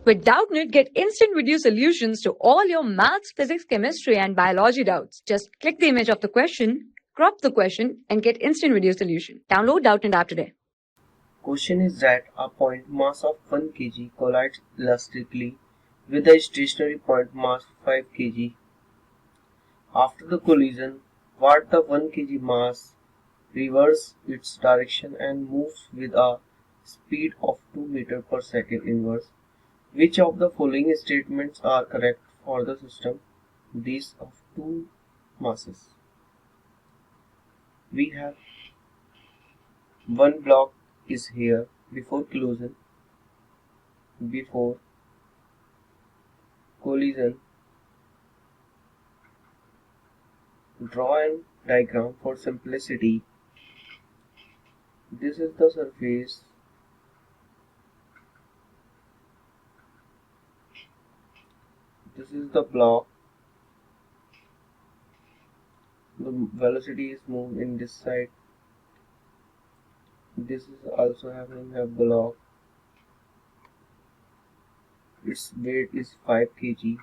With Doubtnut, get instant video solutions to all your maths, physics, chemistry, and biology doubts. Just click the image of the question, crop the question, and get instant video solution. Download Doubtnut app today. Question is that a point mass of 1 kg collides elastically with a stationary point mass 5 kg. After the collision, what the 1 kg mass reverses its direction and moves with a speed of 2 meters per second inverse. Which of the following statements are correct for the system? These of two masses. We have one block is here before collision. Draw a diagram for simplicity. This is the surface. This is the block. The velocity is moved in this side. This is also having a block. Its weight is 5 kg.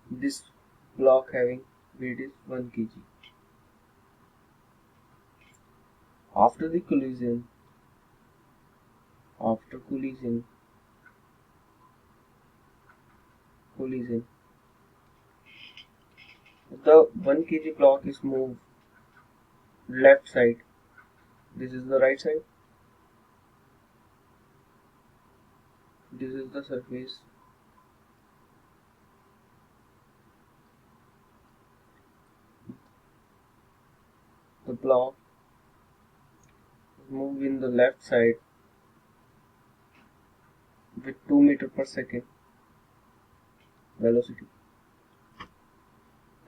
This block having weight is 1 kg. After the collision, the 1 kg block is moved left side. This is the right side. This is the surface. The block is moved in the left side with 2 meters per second velocity.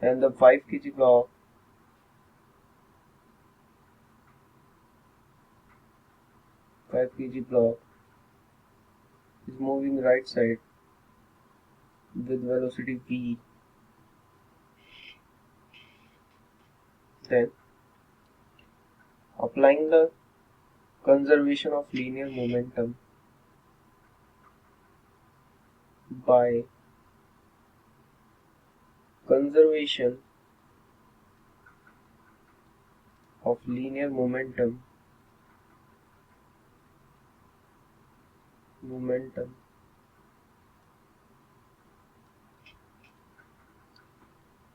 And the 5 kg block is moving right side with velocity v. Then, applying the conservation of linear momentum by conservation of linear momentum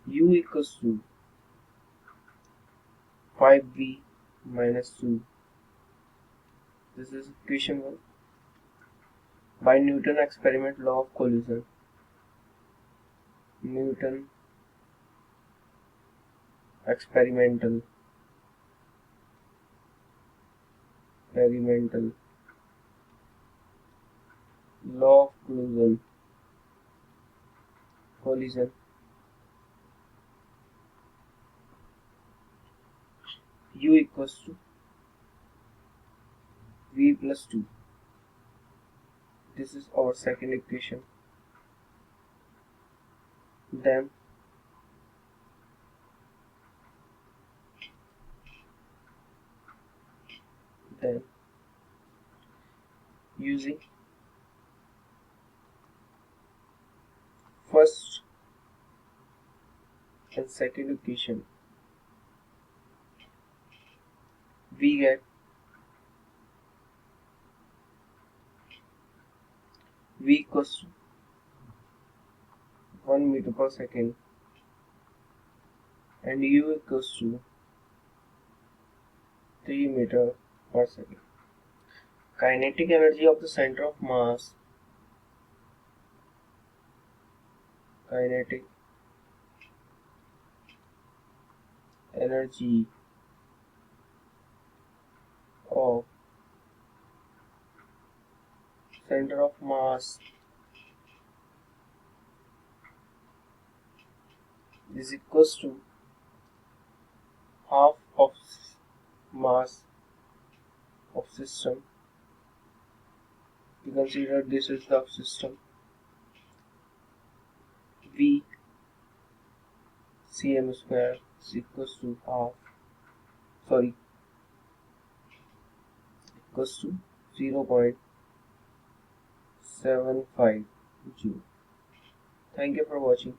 u equals to 5v minus 2. This is equation 1. By Newton experiment law of collision. Newton experimental law of collision u equals to v plus 2. This is our second equation. Then using first and second equation, we get v equals to 1 meter per second and u equals to 3 meter per second. Kinetic energy of the center of mass. Kinetic energy of center of mass is equals to half of mass of system. We consider this is the system. V cm square is equals to 0.75 joule. Thank you for watching.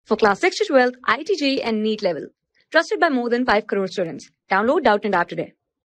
For class 6 to 12, IIT JEE and NEET level. Trusted by more than 5 crore students. Download Doubtnut app today.